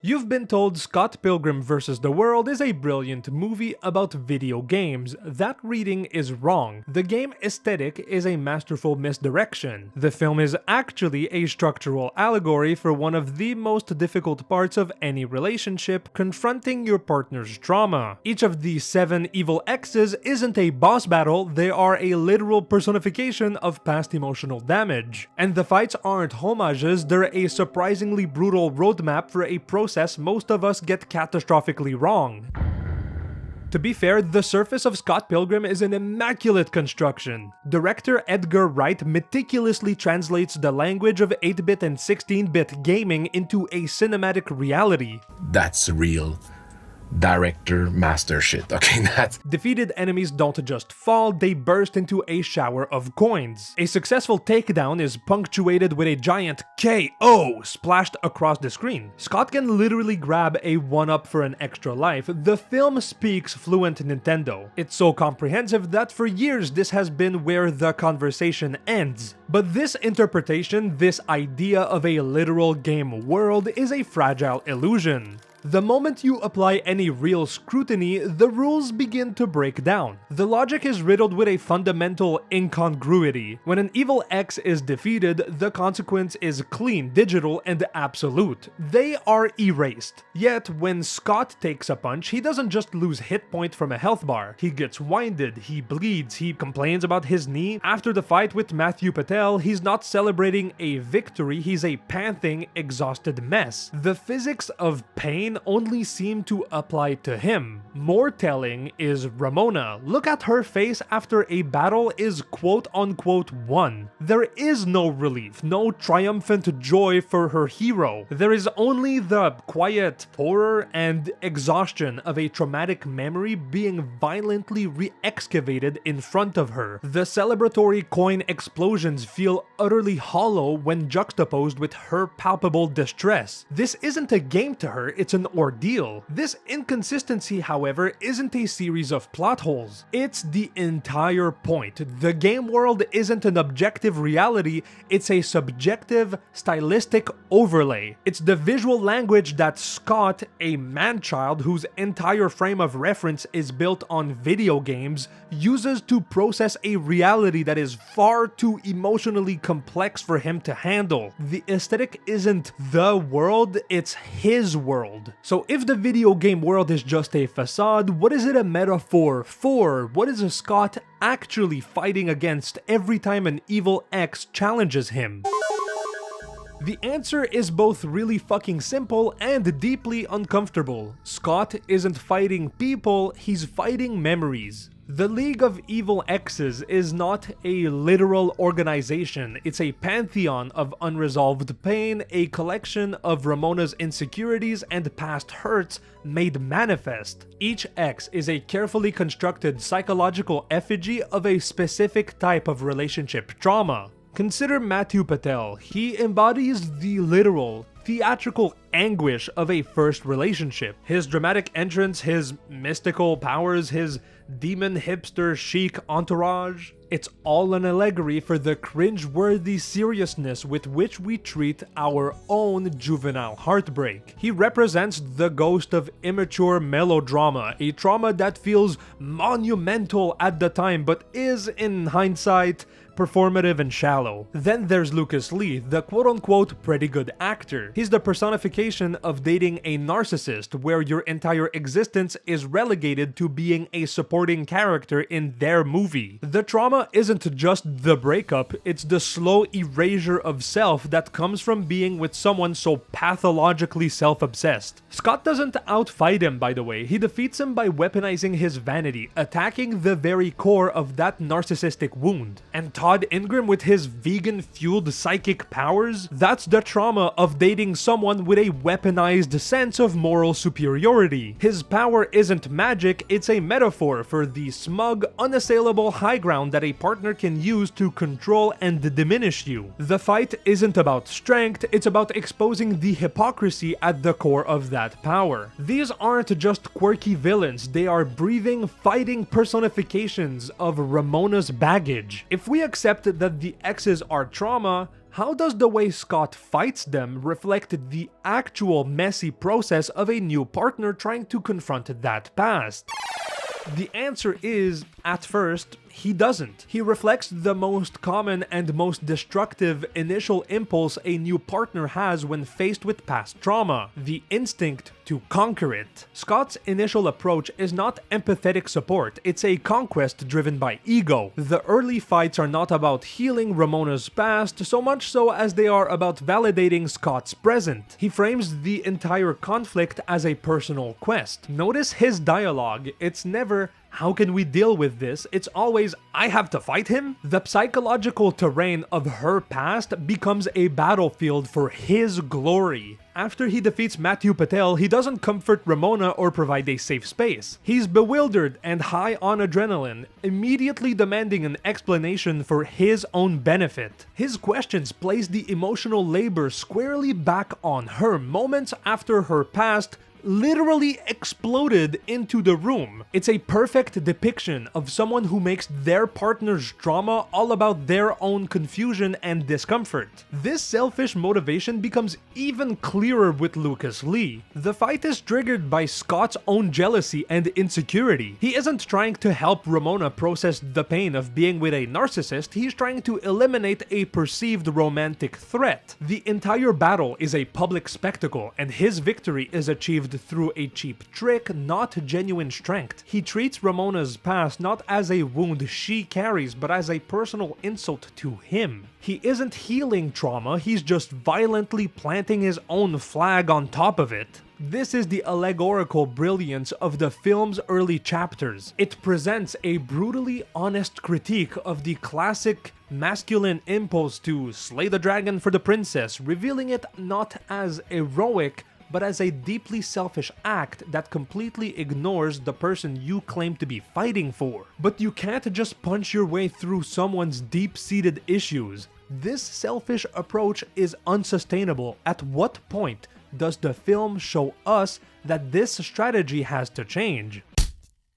You've been told Scott Pilgrim vs. the World is a brilliant movie about video games. That reading is wrong. The game aesthetic is a masterful misdirection. The film is actually a structural allegory for one of the most difficult parts of any relationship, confronting your partner's trauma. Each of the 7 evil exes isn't a boss battle, they are a literal personification of past emotional damage. And the fights aren't homages, they're a surprisingly brutal roadmap for a process most of us get catastrophically wrong. To be fair, the surface of Scott Pilgrim is an immaculate construction. Director Edgar Wright meticulously translates the language of 8-bit and 16-bit gaming into a cinematic reality. That's real director master shit, okay? That's... Defeated enemies don't just fall, they burst into a shower of coins. A successful takedown is punctuated with a giant KO splashed across the screen. Scott can literally grab a 1-up for an extra life. The film speaks fluent Nintendo. It's so comprehensive that for years this has been where the conversation ends. But this interpretation, this idea of a literal game world, is a fragile illusion. The moment you apply any real scrutiny, the rules begin to break down. The logic is riddled with a fundamental incongruity. When an evil X is defeated, the consequence is clean, digital, and absolute. They are erased. Yet, when Scott takes a punch, he doesn't just lose hit point from a health bar. He gets winded, he bleeds, he complains about his knee. After the fight with Matthew Patel, he's not celebrating a victory, he's a panting, exhausted mess. The physics of pain only seem to apply to him. More telling is Ramona. Look at her face after a battle is quote-unquote won. There is no relief, no triumphant joy for her hero. There is only the quiet horror and exhaustion of a traumatic memory being violently re-excavated in front of her. The celebratory coin explosions feel utterly hollow when juxtaposed with her palpable distress. This isn't a game to her, it's an ordeal. This inconsistency, however, isn't a series of plot holes. It's the entire point. The game world isn't an objective reality, it's a subjective, stylistic overlay. It's the visual language that Scott, a man-child whose entire frame of reference is built on video games, uses to process a reality that is far too emotionally complex for him to handle. The aesthetic isn't the world, it's his world. So if the video game world is just a facade, what is it a metaphor for? What is Scott actually fighting against every time an evil X challenges him? The answer is both really fucking simple and deeply uncomfortable. Scott isn't fighting people, he's fighting memories. The League of Evil Exes is not a literal organization, it's a pantheon of unresolved pain, a collection of Ramona's insecurities and past hurts made manifest. Each X is a carefully constructed psychological effigy of a specific type of relationship trauma. Consider Matthew Patel. He embodies the literal, theatrical anguish of a first relationship. His dramatic entrance, his mystical powers, his demon hipster chic entourage. It's all an allegory for the cringe-worthy seriousness with which we treat our own juvenile heartbreak. He represents the ghost of immature melodrama, a trauma that feels monumental at the time but is, in hindsight, performative and shallow. Then there's Lucas Lee, the quote-unquote pretty good actor. He's the personification of dating a narcissist, where your entire existence is relegated to being a supporting character in their movie. The trauma isn't just the breakup, it's the slow erasure of self that comes from being with someone so pathologically self-obsessed. Scott doesn't outfight him, by the way. He defeats him by weaponizing his vanity, attacking the very core of that narcissistic wound. And Todd Ingram with his vegan-fueled psychic powers? That's the trauma of dating someone with a weaponized sense of moral superiority. His power isn't magic, it's a metaphor for the smug, unassailable high ground that a partner can use to control and diminish you. The fight isn't about strength, it's about exposing the hypocrisy at the core of that power. These aren't just quirky villains, they are breathing, fighting personifications of Ramona's baggage. If we accept that the exes are trauma, how does the way Scott fights them reflect the actual messy process of a new partner trying to confront that past? The answer is, at first, he doesn't. He reflects the most common and most destructive initial impulse a new partner has when faced with past trauma, the instinct to conquer it. Scott's initial approach is not empathetic support, it's a conquest driven by ego. The early fights are not about healing Ramona's past so much so as they are about validating Scott's present. He frames the entire conflict as a personal quest. Notice his dialogue, it's never, "How can we deal with this?" It's always, "I have to fight him?" The psychological terrain of her past becomes a battlefield for his glory. After he defeats Matthew Patel, he doesn't comfort Ramona or provide a safe space. He's bewildered and high on adrenaline, immediately demanding an explanation for his own benefit. His questions place the emotional labor squarely back on her moments after her past literally exploded into the room. It's a perfect depiction of someone who makes their partner's trauma all about their own confusion and discomfort. This selfish motivation becomes even clearer with Lucas Lee. The fight is triggered by Scott's own jealousy and insecurity. He isn't trying to help Ramona process the pain of being with a narcissist, he's trying to eliminate a perceived romantic threat. The entire battle is a public spectacle, and his victory is achieved through a cheap trick, not genuine strength. He treats Ramona's past not as a wound she carries, but as a personal insult to him. He isn't healing trauma, he's just violently planting his own flag on top of it. This is the allegorical brilliance of the film's early chapters. It presents a brutally honest critique of the classic masculine impulse to slay the dragon for the princess, revealing it not as heroic, but as a deeply selfish act that completely ignores the person you claim to be fighting for. But you can't just punch your way through someone's deep-seated issues. This selfish approach is unsustainable. At what point does the film show us that this strategy has to change?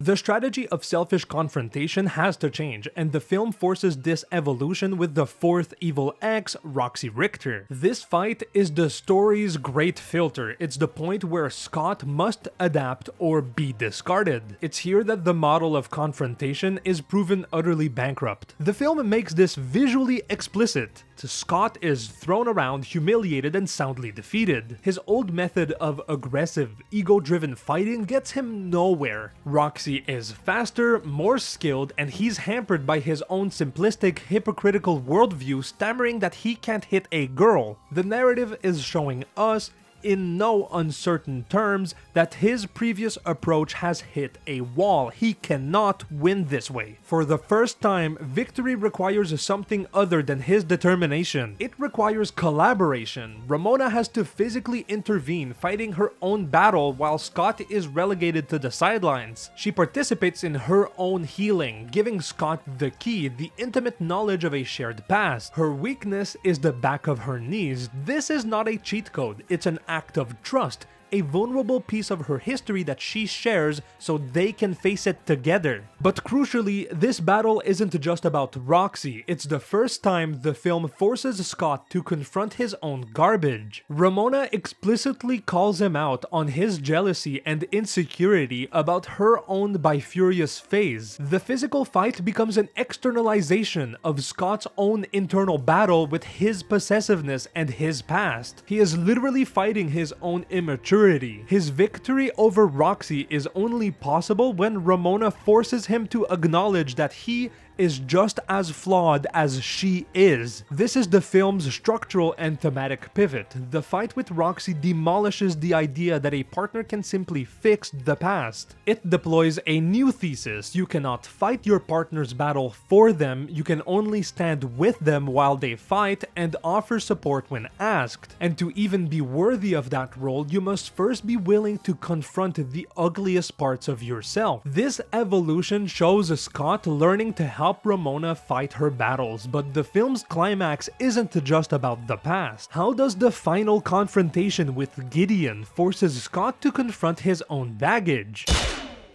The strategy of selfish confrontation has to change, and the film forces this evolution with the fourth evil ex, Roxy Richter. This fight is the story's great filter. It's the point where Scott must adapt or be discarded. It's here that the model of confrontation is proven utterly bankrupt. The film makes this visually explicit. Scott is thrown around, humiliated, and soundly defeated. His old method of aggressive, ego-driven fighting gets him nowhere. Roxy is faster, more skilled, and he's hampered by his own simplistic, hypocritical worldview, stammering that he can't hit a girl. The narrative is showing us, in no uncertain terms, that his previous approach has hit a wall. He cannot win this way. For the first time, victory requires something other than his determination. It requires collaboration. Ramona has to physically intervene, fighting her own battle while Scott is relegated to the sidelines. She participates in her own healing, giving Scott the key, the intimate knowledge of a shared past. Her weakness is the back of her knees. This is not a cheat code, it's an act of trust, a vulnerable piece of her history that she shares so they can face it together. But crucially, this battle isn't just about Roxy, it's the first time the film forces Scott to confront his own garbage. Ramona explicitly calls him out on his jealousy and insecurity about her own bifurious phase. The physical fight becomes an externalization of Scott's own internal battle with his possessiveness and his past. He is literally fighting his own immaturity. His victory over Roxy is only possible when Ramona forces him to acknowledge that he is just as flawed as she is. This is the film's structural and thematic pivot. The fight with Roxy demolishes the idea that a partner can simply fix the past. It deploys a new thesis. You cannot fight your partner's battle for them, you can only stand with them while they fight and offer support when asked. And to even be worthy of that role, you must first be willing to confront the ugliest parts of yourself. This evolution shows Scott learning to help Ramona fight her battles, but the film's climax isn't just about the past. How does the final confrontation with Gideon forces Scott to confront his own baggage?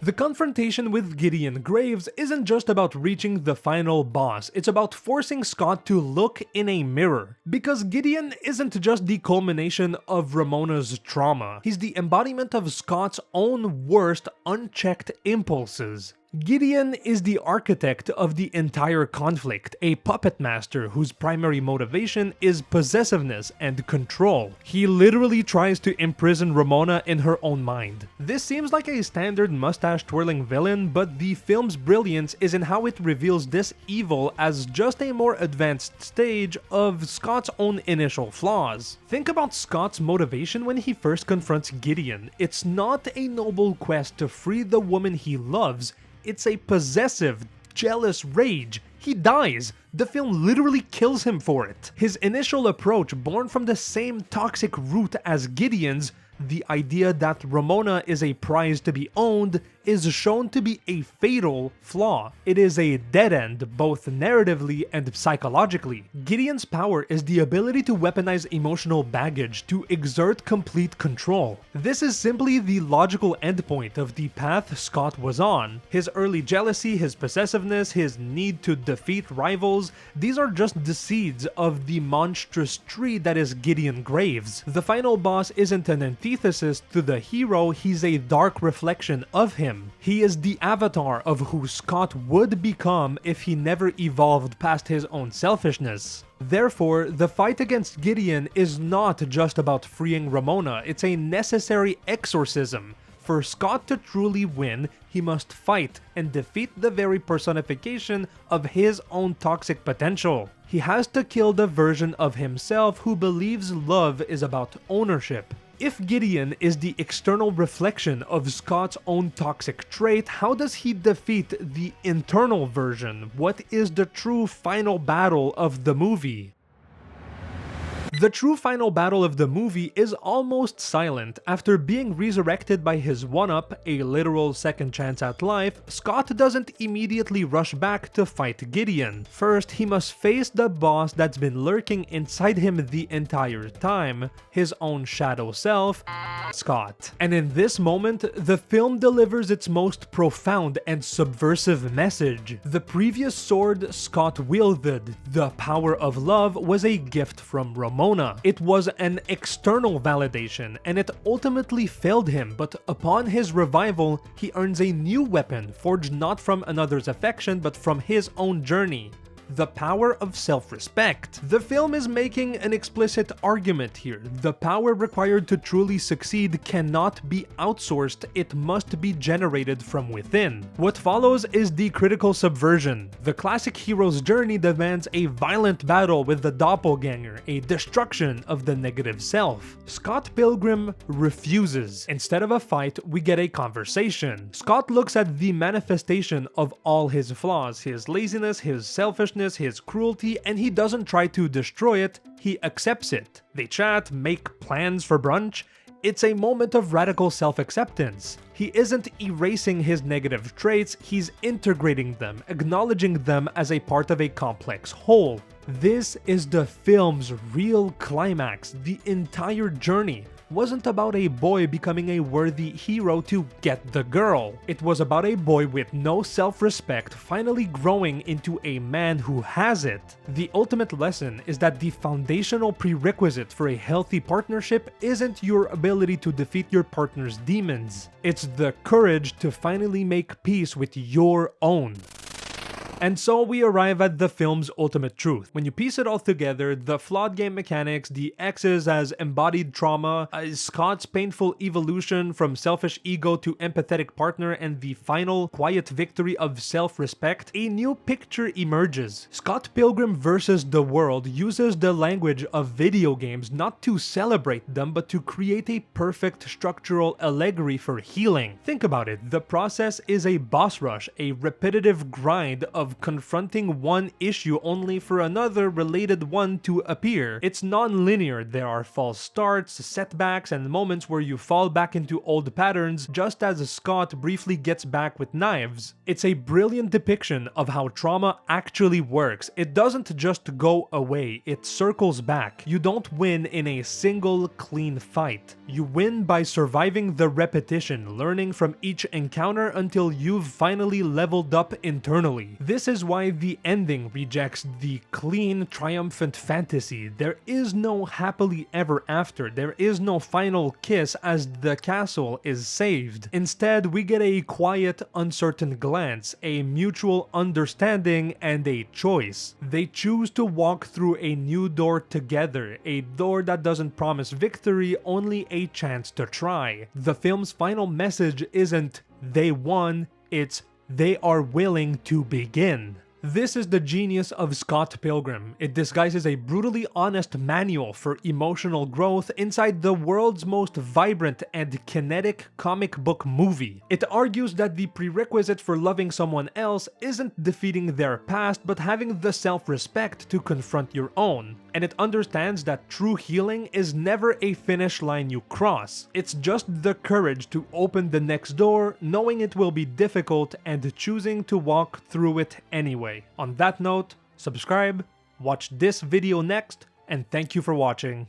The confrontation with Gideon Graves isn't just about reaching the final boss, it's about forcing Scott to look in a mirror. Because Gideon isn't just the culmination of Ramona's trauma, he's the embodiment of Scott's own worst unchecked impulses. Gideon is the architect of the entire conflict, a puppet master whose primary motivation is possessiveness and control. He literally tries to imprison Ramona in her own mind. This seems like a standard mustache-twirling villain, but the film's brilliance is in how it reveals this evil as just a more advanced stage of Scott's own initial flaws. Think about Scott's motivation when he first confronts Gideon. It's not a noble quest to free the woman he loves, it's a possessive, jealous rage. He dies. The film literally kills him for it. His initial approach, born from the same toxic root as Gideon's, the idea that Ramona is a prize to be owned, is shown to be a fatal flaw. It is a dead end, both narratively and psychologically. Gideon's power is the ability to weaponize emotional baggage to exert complete control. This is simply the logical endpoint of the path Scott was on. His early jealousy, his possessiveness, his need to defeat rivals, these are just the seeds of the monstrous tree that is Gideon Graves. The final boss isn't an antithesis to the hero, he's a dark reflection of him. He is the avatar of who Scott would become if he never evolved past his own selfishness. Therefore, the fight against Gideon is not just about freeing Ramona, it's a necessary exorcism. For Scott to truly win, he must fight and defeat the very personification of his own toxic potential. He has to kill the version of himself who believes love is about ownership. If Gideon is the external reflection of Scott's own toxic trait, how does he defeat the internal version? What is the true final battle of the movie? The true final battle of the movie is almost silent. After being resurrected by his one-up, a literal second chance at life, Scott doesn't immediately rush back to fight Gideon. First, he must face the boss that's been lurking inside him the entire time, his own shadow self, Scott. And in this moment, the film delivers its most profound and subversive message. The previous sword Scott wielded, the power of love, was a gift from Ramona. It was an external validation, and it ultimately failed him, but upon his revival, he earns a new weapon, forged not from another's affection, but from his own journey. The power of self-respect. The film is making an explicit argument here. The power required to truly succeed cannot be outsourced, it must be generated from within. What follows is the critical subversion. The classic hero's journey demands a violent battle with the doppelganger, a destruction of the negative self. Scott Pilgrim refuses. Instead of a fight, we get a conversation. Scott looks at the manifestation of all his flaws, his laziness, his selfishness, his cruelty, and he doesn't try to destroy it, he accepts it. They chat, make plans for brunch. It's a moment of radical self-acceptance. He isn't erasing his negative traits, he's integrating them, acknowledging them as a part of a complex whole. This is the film's real climax. The entire journey wasn't about a boy becoming a worthy hero to get the girl. It was about a boy with no self-respect finally growing into a man who has it. The ultimate lesson is that the foundational prerequisite for a healthy partnership isn't your ability to defeat your partner's demons. It's the courage to finally make peace with your own. And so we arrive at the film's ultimate truth. When you piece it all together, the flawed game mechanics, the X's as embodied trauma, Scott's painful evolution from selfish ego to empathetic partner, and the final quiet victory of self-respect, a new picture emerges. Scott Pilgrim vs. the World uses the language of video games not to celebrate them, but to create a perfect structural allegory for healing. Think about it, the process is a boss rush, a repetitive grind of of confronting one issue only for another related one to appear. It's non-linear. There are false starts, setbacks, and moments where you fall back into old patterns, just as Scott briefly gets back with knives. It's a brilliant depiction of how trauma actually works. It doesn't just go away, it circles back. You don't win in a single clean fight. You win by surviving the repetition, learning from each encounter until you've finally leveled up internally. This is why the ending rejects the clean, triumphant fantasy. There is no happily ever after. There is no final kiss as the castle is saved. Instead, we get a quiet, uncertain glance, a mutual understanding, and a choice. They choose to walk through a new door together, a door that doesn't promise victory, only a chance to try. The film's final message isn't "they won," it's "they are willing to begin." This is the genius of Scott Pilgrim. It disguises a brutally honest manual for emotional growth inside the world's most vibrant and kinetic comic book movie. It argues that the prerequisite for loving someone else isn't defeating their past, but having the self-respect to confront your own. And it understands that true healing is never a finish line you cross. It's just the courage to open the next door, knowing it will be difficult, and choosing to walk through it anyway. On that note, subscribe, watch this video next, and thank you for watching.